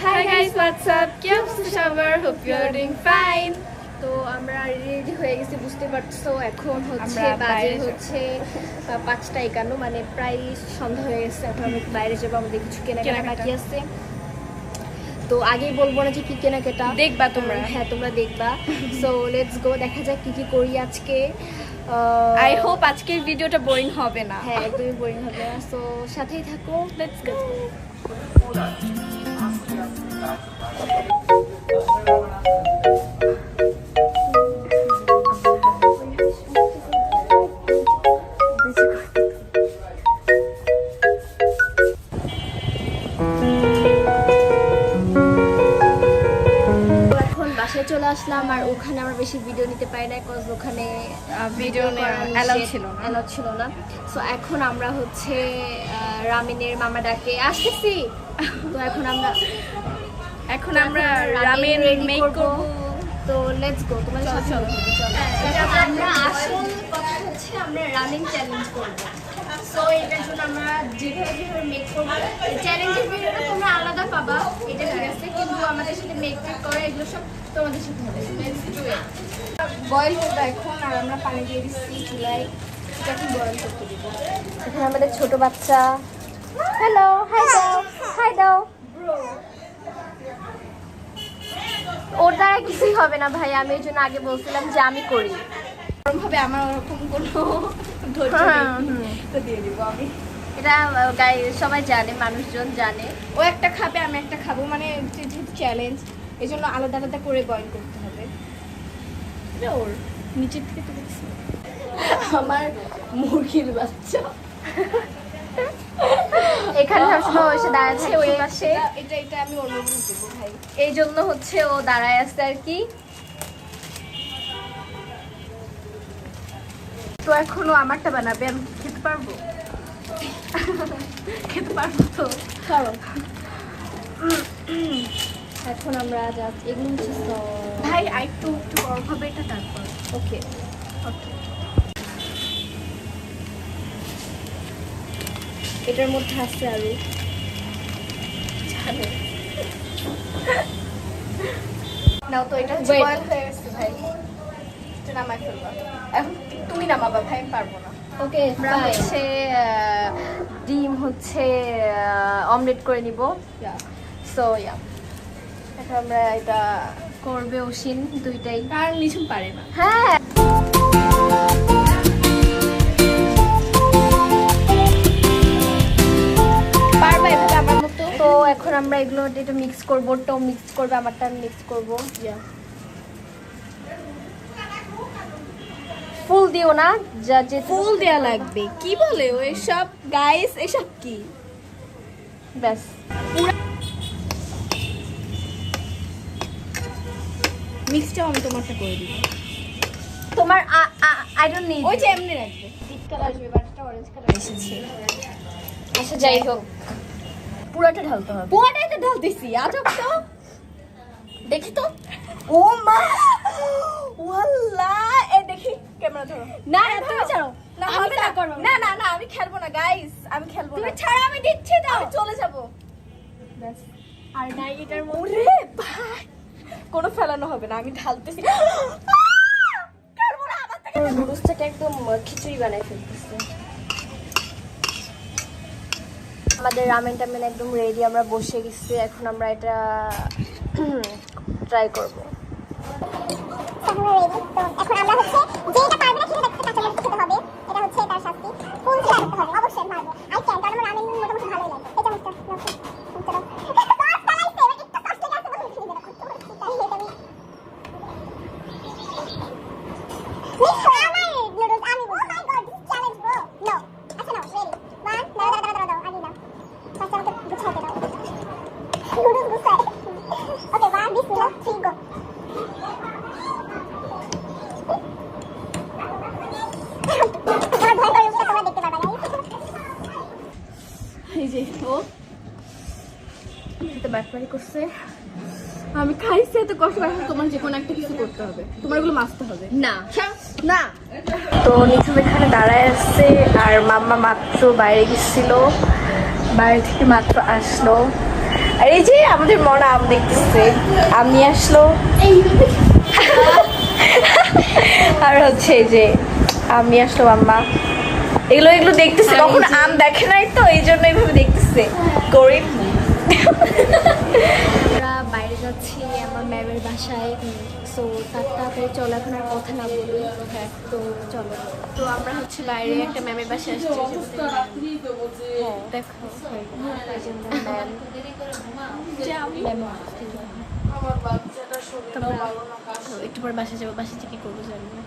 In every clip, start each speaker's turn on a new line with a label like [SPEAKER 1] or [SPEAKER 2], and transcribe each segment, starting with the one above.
[SPEAKER 1] Hi guys, what's up? কি অবস্থা সবার? Hope you are doing fine.
[SPEAKER 2] তো আমরা রেডি হয়ে গেছি, বুঝতে পারছো। এখন হচ্ছে
[SPEAKER 1] আমরা
[SPEAKER 2] বাজে
[SPEAKER 1] বাইরে
[SPEAKER 2] হচ্ছে 5:51, মানে প্রায় সন্ধ্যা হয়ে গেছে। এখন আমরা বাইরে যাবো, আমাদের কিছু কেনাকাটা বাকি আছে। তো আগেই বলবো না যে কি কেনাকাটা,
[SPEAKER 1] দেখবা তোমরা।
[SPEAKER 2] হ্যাঁ তোমরা দেখবা। সো লেটস গো, দেখা যাক কি কি করি আজকে।
[SPEAKER 1] I hope আজকের ভিডিওটা বোরিং হবে না।
[SPEAKER 2] হ্যাঁ একদমই বোরিং হবে না। সো সাথেই থাকো, লেটস গো। চলে আসলাম, আর ওখানে আমরা বেশি ভিডিও নিতে পারি না, বিকজ ওখানে
[SPEAKER 1] ভিডিও অ্যালাউ ছিল না।
[SPEAKER 2] সো এখন আমরা হচ্ছে রামিনের মামা ডাকে আসতেছি। তো এখন আমরা
[SPEAKER 1] রামেন মেক করব।
[SPEAKER 2] তো লেটস গো, তোমার সাথে
[SPEAKER 1] চলো।
[SPEAKER 2] আমরা আসল কথা হচ্ছে আমরা রামিন চ্যালেঞ্জ করব। সো এটার জন্য আমরা যেভাবে মেক করব, চ্যালেঞ্জের ভিডিওটা তোমরা আলাদা পাবা, এটা ঠিক আছে, কিন্তু আমাদের সাথে মেক করে এগুলো সব তোমাদের সাথে হবে। Let's do it.
[SPEAKER 1] বয়েল করব এখন, আর আমরা পানি দিয়ে দিচ্ছি চুলায়।
[SPEAKER 2] এখন বয়েল করতে দিব। এখানে আমাদের ছোট বাচ্চা, হ্যালো, হাই দাও। ওর দ্বারা কিছুই হবে না ভাই, আমি এই জন্য আগে বলছিলাম যে আমি করি।
[SPEAKER 1] ভাবে আমার ওরকম কোনো ধৈর্য নেই, তো দিয়ে দিব আমি।
[SPEAKER 2] এটা সবাই জানে, মানুষজন জানে।
[SPEAKER 1] ও একটা খাবে, আমি একটা খাবো, মানে যেহেতু চ্যালেঞ্জ, এই জন্য আলাদা আলাদা করে বয়েল করতে হবে। এটা ওর নিচের থেকে তো দেখছি আমার মুরগির বাচ্চা
[SPEAKER 2] এখানে সবসময় এসে দাঁড়াচ্ছে ওই পাশে।
[SPEAKER 1] এটা আমি ওর মধ্যে দেবো ভাই,
[SPEAKER 2] এই জন্য হচ্ছে ও দাঁড়ায় আছে আর কি।
[SPEAKER 1] তো এখনো আমারটা বানাবে, আমি খেতে পারবো? খেতে পারবো তো, চলো।
[SPEAKER 2] এখন আমরা জাস্ট এগুলো হচ্ছে
[SPEAKER 1] ভাই একটু গরম হবে এটা, তারপর
[SPEAKER 2] ওকে। এটার মধ্যে আছে আরো
[SPEAKER 1] জানে নাও তো। এটা হচ্ছে বয়েল হয়ে গেছে ভাই, এটা নামাই ফেলবা। এখন তুমি নামাবা ভাই, আমি পারবো না।
[SPEAKER 2] ওকে। আমরা হচ্ছে ডিম হচ্ছে অমলেট করে নিব। সো এখন আমরা এটা করবে অসীন, দুইটাই।
[SPEAKER 1] কার নিচুম পারে না।
[SPEAKER 2] হ্যাঁ
[SPEAKER 1] পারবা এভাবে আমার মতো।
[SPEAKER 2] তো এখন আমরা এগুলো এটা মিক্স করবো, ওটাও মিক্স করবে, আমারটা মিক্স করবো। ফুল দিও না, যা যে
[SPEAKER 1] ফুল দেয়া লাগবে। কি বলে ও এসব গাইস, এসব কি?
[SPEAKER 2] ব্যাস।
[SPEAKER 1] মিক্সটাও আমি তোমারটা করে দিব।
[SPEAKER 2] তোমার আই ডোন্ট নিড।
[SPEAKER 1] ওই যে এমনি রাখবে, পিঙ্ক কালার আসবে, বাটটা অরেঞ্জ কালার এসেছে।
[SPEAKER 2] আচ্ছা যাই হোক, পুরোটা ঢালতে হবে।
[SPEAKER 1] পুরোটাই তো ঢালতেছি, আজব তো। দেখি তো। ও মা, ওয়াল্লাহ। এ দেখি, ক্যামেরা ধরো।
[SPEAKER 2] না তুমি ছাড়ো।
[SPEAKER 1] না
[SPEAKER 2] আমি
[SPEAKER 1] হবে না,
[SPEAKER 2] করবো
[SPEAKER 1] না না না, আমি খেলবো না গাইস, আমি খেলবো না।
[SPEAKER 2] তুমি ছাড়ো, আমি দিচ্ছি দাও।
[SPEAKER 1] আমি চলে যাব।
[SPEAKER 2] ব্যাস। আর নাই এটার মধ্যে
[SPEAKER 1] ওরে ভাই, কোনো ফেলানো হবে না, আমি ঢালতেছি। খেলবো না আমার থেকে।
[SPEAKER 2] নুডলসটাকে একদম খিচুড়ি বানাই ফেলতেছে। আমাদের রামেন টামেন একদম রেডি, আমরা বসে গেছি। এখন আমরা এটা ট্রাই করবো।
[SPEAKER 3] এখন আমরা হচ্ছে যেটা পারবে না সেটা দেখতে কাঁচা মরিচ খেতে হবে, এটা হচ্ছে তার শাস্তি। ফুল দিয়ে রাখতে হবে, অবশ্যই পারবো। আই ক্যান, কারণ আমার রামেন মোটামুটি ভালোই লাগে। এটা হচ্ছে
[SPEAKER 1] এই যে ও
[SPEAKER 2] এটা ব্যাটমারি করছে।
[SPEAKER 1] আমি খাইছি এত কষ্ট, এখন তোমার যে কোনো একটা কিছু করতে হবে, তোমার এগুলো মাছতে হবে।
[SPEAKER 2] না
[SPEAKER 1] না
[SPEAKER 2] তো নিচুম এখানে দাঁড়ায় আসছে, আর মাম্মা মাত্র বাইরে গেছিল, বাইরে থেকে মাত্র আসলো।
[SPEAKER 1] আর এই যে আমাদের মনা আম দেখতেছে, আম নিয়ে আসলো। আর হচ্ছে এই যে আম নিয়ে আসলো আম্মা, এগুলো এগুলো দেখতেছে, কখনো আম দেখে নাই তো এই জন্য এইভাবে দেখতেছে। গরিব।
[SPEAKER 2] আমরা বাইরে যাচ্ছি আমার ম্যামের বাসায়, সো তাড়াতাড়ি চলো, এখন আর কথা না বলি। হ্যাঁ, তো চলো।
[SPEAKER 1] তো আমরা হচ্ছে বাইরে একটা ম্যামের বাসায় আসছি। দেখো একটু পর বাসা যাবো, বাসা থেকে করবো জানি না।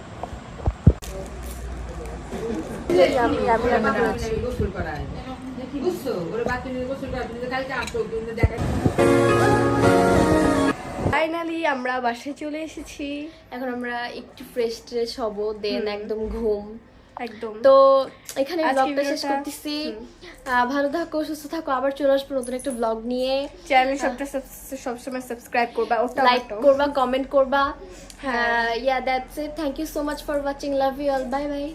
[SPEAKER 1] ফাইনালি আমরা বাসায় চলে এসেছি।
[SPEAKER 2] এখন আমরা একটু ফ্রেশ ট্রেশ হবো, দেন একদম ঘুম
[SPEAKER 1] একদম।
[SPEAKER 2] তো এখানে
[SPEAKER 1] আজকের
[SPEAKER 2] ব্লগটা শেষ
[SPEAKER 1] ভিডিওটা-
[SPEAKER 2] করতেছি। ভালো থাকো, সুস্থ থাকো, আবার চলে আসবো নতুন একটা ব্লগ নিয়ে।
[SPEAKER 1] চ্যানেল সবসময় সাবস্ক্রাইব করবা, ওটা
[SPEAKER 2] লাইক করবা, কমেন্ট করবা। Yeah that's it, thank you so much for watching, love you all, bye by.